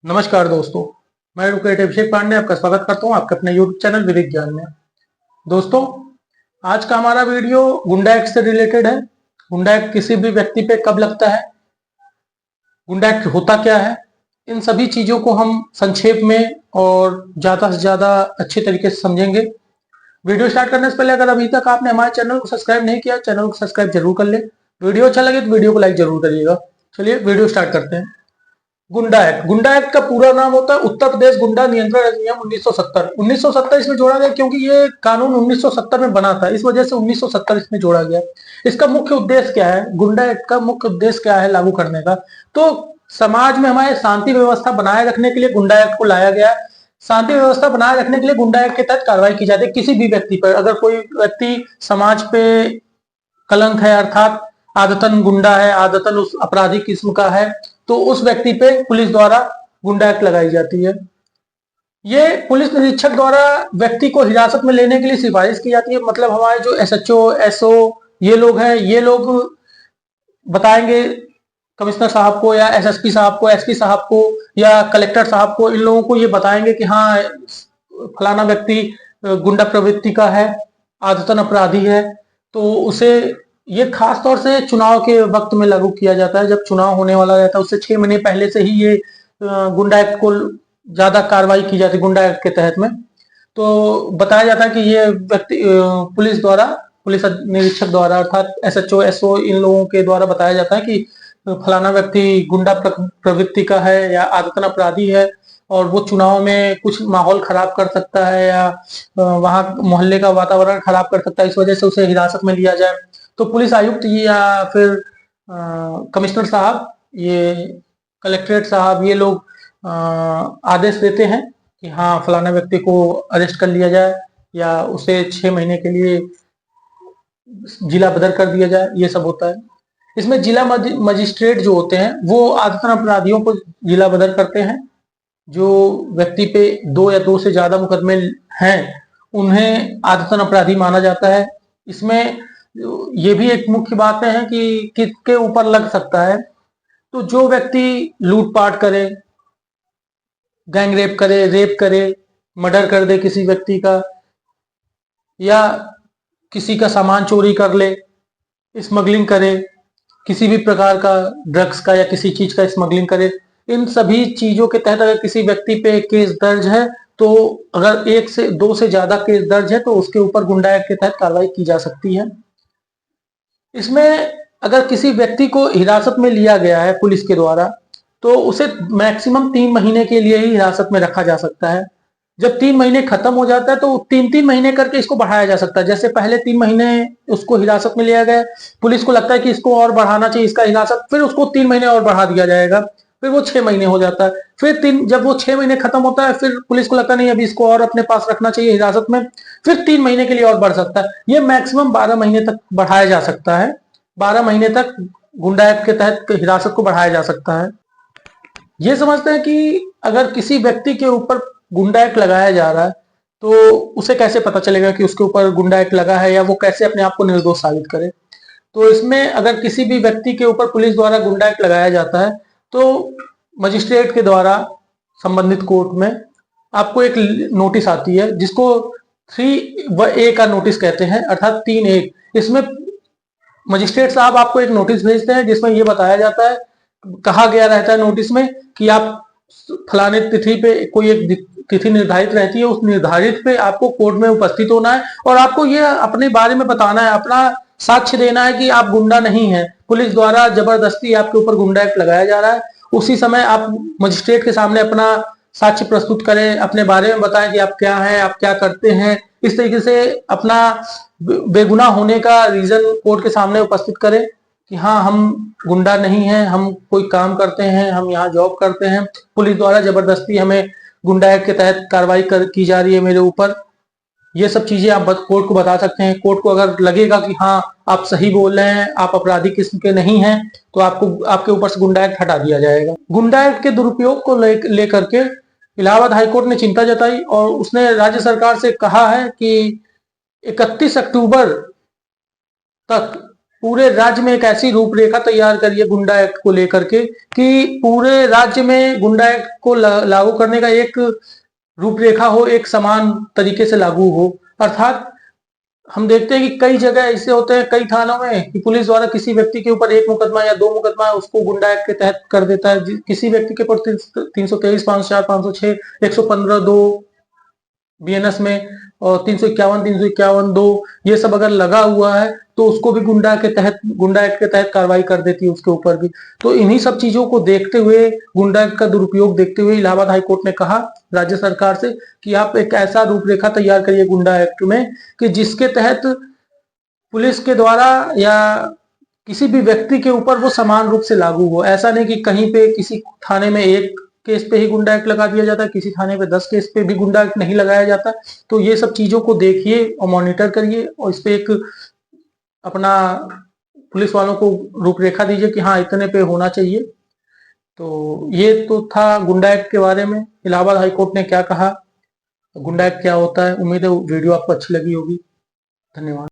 नमस्कार दोस्तों, मैं एडवोकेट अभिषेक पांडे आपका स्वागत करता हूं आपके अपने यूट्यूब चैनल विवेक ज्ञान में। दोस्तों, आज का हमारा वीडियो गुंडा एक्ट से रिलेटेड है। गुंडा एक्ट किसी भी व्यक्ति पे कब लगता है, गुंडा एक्ट होता क्या है, इन सभी चीजों को हम संक्षेप में और ज्यादा से ज्यादा अच्छे तरीके से समझेंगे। वीडियो स्टार्ट करने से पहले अगर अभी तक आपने हमारे चैनल को सब्सक्राइब नहीं किया, चैनल को सब्सक्राइब जरूर कर ले। वीडियो अच्छा लगे तो वीडियो को लाइक जरूर करिएगा। चलिए वीडियो स्टार्ट करते हैं। गुंडा एक्ट का पूरा नाम होता है उत्तर प्रदेश गुंडा नियंत्रण अधिनियम 1970। 1970 इसमें जोड़ा गया क्योंकि ये कानून 1970 में बना था, इस वजह से 1970 इसमें जोड़ा गया। इसका मुख्य उद्देश्य क्या है, गुंडा एक्ट का मुख्य उद्देश्य क्या है लागू करने का? तो समाज में हमारे शांति व्यवस्था बनाए रखने के लिए गुंडा एक्ट को लाया गया। शांति व्यवस्था बनाए रखने के लिए गुंडा एक्ट के तहत कार्रवाई की जाती है किसी भी व्यक्ति पर। अगर कोई व्यक्ति समाज पे कलंक है, अर्थात आदतन गुंडा है, आदतन उस अपराधी किस्म का है, तो उस व्यक्ति पे पुलिस द्वारा गुंडा एक्ट लगाई जाती है। ये पुलिस निरीक्षक द्वारा व्यक्ति को हिरासत में लेने के लिए सिफारिश की जाती है। मतलब हमारे जो एसएचओ, एसओ ये लोग हैं, ये लोग बताएंगे कमिश्नर साहब को या एसएसपी साहब को, एसपी साहब को या कलेक्टर साहब को, इन लोगों को ये बताएंगे कि हाँ फलाना व्यक्ति गुंडा प्रवृत्ति का है, आदतन अपराधी है। तो उसे ये खास तौर से चुनाव के वक्त में लागू किया जाता है। जब चुनाव होने वाला रहता है उससे 6 महीने पहले से ही ये गुंडा एक्ट को ज्यादा कार्रवाई की जाती है गुंडा एक्ट के तहत में। तो बताया जाता है कि ये व्यक्ति पुलिस द्वारा, पुलिस निरीक्षक द्वारा अर्थात एसएचओ, एसओ इन लोगों के द्वारा बताया जाता है कि फलाना व्यक्ति गुंडा प्रवृत्ति का है या आदतन अपराधी है और वो चुनाव में कुछ माहौल खराब कर सकता है या वहां मोहल्ले का वातावरण खराब कर सकता है, इस वजह से उसे हिरासत में लिया जाए। तो पुलिस आयुक्त या फिर कमिश्नर साहब, ये कलेक्ट्रेट साहब, ये लोग आदेश देते हैं कि हाँ फलाना व्यक्ति को अरेस्ट कर लिया जाए या उसे 6 महीने के लिए जिला बदर कर दिया जाए, ये सब होता है। इसमें जिला मजिस्ट्रेट जो होते हैं वो आदतन अपराधियों को जिला बदर करते हैं। जो व्यक्ति पे 2 या 2 से ज्यादा मुकदमे हैं उन्हें आदतन अपराधी माना जाता है। इसमें ये भी एक मुख्य बात है कि किसके ऊपर लग सकता है। तो जो व्यक्ति लूटपाट करे, गैंग रेप करे, मर्डर कर दे किसी व्यक्ति का, या किसी का सामान चोरी कर ले, स्मगलिंग करे, किसी भी प्रकार का ड्रग्स का या किसी चीज का स्मगलिंग करे, इन सभी चीजों के तहत अगर किसी व्यक्ति पे केस दर्ज है, तो अगर 1 से 2 से ज्यादा केस दर्ज है तो उसके ऊपर गुंडा एक्ट के तहत कार्रवाई की जा सकती है। इसमें अगर किसी व्यक्ति को हिरासत में लिया गया है पुलिस के द्वारा तो उसे मैक्सिमम 3 महीने के लिए ही हिरासत में रखा जा सकता है। जब 3 महीने खत्म हो जाता है तो 3-3 महीने करके इसको बढ़ाया जा सकता है। जैसे पहले 3 महीने उसको हिरासत में लिया गया, पुलिस को लगता है कि इसको और बढ़ाना चाहिए इसका हिरासत, फिर उसको 3 महीने और बढ़ा दिया जाएगा, फिर वो 6 महीने हो जाता है। फिर जब वो 6 महीने खत्म होता है फिर पुलिस को लगता नहीं अभी इसको और अपने पास रखना चाहिए हिरासत में, फिर 3 महीने के लिए और बढ़ सकता है। ये मैक्सिमम 12 महीने तक बढ़ाया जा सकता है। 12 महीने तक गुंडा एक्ट के तहत हिरासत को बढ़ाया जा सकता है। ये समझते हैं कि अगर किसी व्यक्ति के ऊपर गुंडा एक्ट लगाया जा रहा है तो उसे कैसे पता चलेगा कि उसके ऊपर गुंडा एक्ट लगा है, या वो कैसे अपने आप को निर्दोष साबित करे। तो इसमें अगर किसी भी व्यक्ति के ऊपर पुलिस द्वारा गुंडा एक्ट लगाया जाता है तो मजिस्ट्रेट के द्वारा संबंधित कोर्ट में आपको एक नोटिस आती है जिसको 3A का नोटिस कहते हैं, अर्थात 3A। इसमें मजिस्ट्रेट साहब आपको एक नोटिस भेजते हैं जिसमें यह बताया जाता है, कहा गया रहता है नोटिस में कि आप फलाने तिथि पे, कोई एक तिथि निर्धारित रहती है, उस निर्धारित पे आपको कोर्ट में उपस्थित होना है और आपको ये अपने बारे में बताना है, अपना साक्ष्य देना है कि आप गुंडा नहीं है, पुलिस द्वारा जबरदस्ती आपके ऊपर गुंडा एक्ट लगाया जा रहा है। उसी समय आप मजिस्ट्रेट के सामने अपना साक्ष्य प्रस्तुत करें, अपने बारे में बताएं कि आप क्या हैं, आप क्या करते हैं। इस तरीके से अपना बेगुनाह होने का रीजन कोर्ट के सामने उपस्थित करें कि हाँ हम गुंडा नहीं हैं, हम कोई काम करते हैं, हम यहाँ जॉब करते हैं, पुलिस द्वारा जबरदस्ती हमें गुंडा एक्ट के तहत कार्रवाई की जा रही है मेरे ऊपर। ये सब चीजें आप कोर्ट को बता सकते हैं। कोर्ट को अगर लगेगा कि हाँ आप सही बोल रहे हैं, आप अपराधी किस्म के नहीं हैं, तो आपको आपके ऊपर से गुंडा एक्ट हटा दिया जाएगा। गुंडा एक्ट के दुरुपयोग को लेकर के इलाहाबाद हाईकोर्ट ने चिंता जताई और उसने राज्य सरकार से कहा है कि 31 अक्टूबर तक पूरे राज्य में एक ऐसी रूपरेखा तैयार करिए गुंडा एक्ट को लेकर के कि पूरे राज्य में गुंडा एक्ट को लागू करने का एक रूपरेखा हो, एक समान तरीके से लागू हो। अर्थात हम देखते हैं कि कई जगह ऐसे होते हैं, कई थानों में, कि पुलिस द्वारा किसी व्यक्ति के ऊपर 1 मुकदमा या 2 मुकदमा उसको गुंडा एक्ट के तहत कर देता है। किसी व्यक्ति के ऊपर 323, 504, 506, 115 2 बीएनएस में, और 351, 351 2 ये सब अगर लगा हुआ है तो उसको भी गुंडा एक्ट के तहत कार्रवाई कर देती है उसके ऊपर भी। तो इन्हीं सब चीजों को देखते हुए, गुंडा एक्ट का दुरुपयोग देखते हुए, इलाहाबाद हाईकोर्ट ने कहा राज्य सरकार से कि आप एक ऐसा रूपरेखा तैयार करिए गुंडा एक्ट में कि जिसके तहत पुलिस के द्वारा या किसी भी व्यक्ति के ऊपर वो समान रूप से लागू हो। ऐसा नहीं कि कहीं पे किसी थाने में 1 केस पे ही गुंडा एक्ट लगा दिया जाता है, किसी थाने पे 10 केस पे भी गुंडा एक्ट नहीं लगाया जाता। तो ये सब चीजों को देखिए और मॉनिटर करिए, और इस पे एक अपना पुलिस वालों को रूपरेखा दीजिए कि हाँ इतने पे होना चाहिए। तो ये तो था गुंडा एक्ट के बारे में, इलाहाबाद हाईकोर्ट ने क्या कहा, गुंडा एक्ट क्या होता है। उम्मीद है वीडियो आपको अच्छी लगी होगी। धन्यवाद।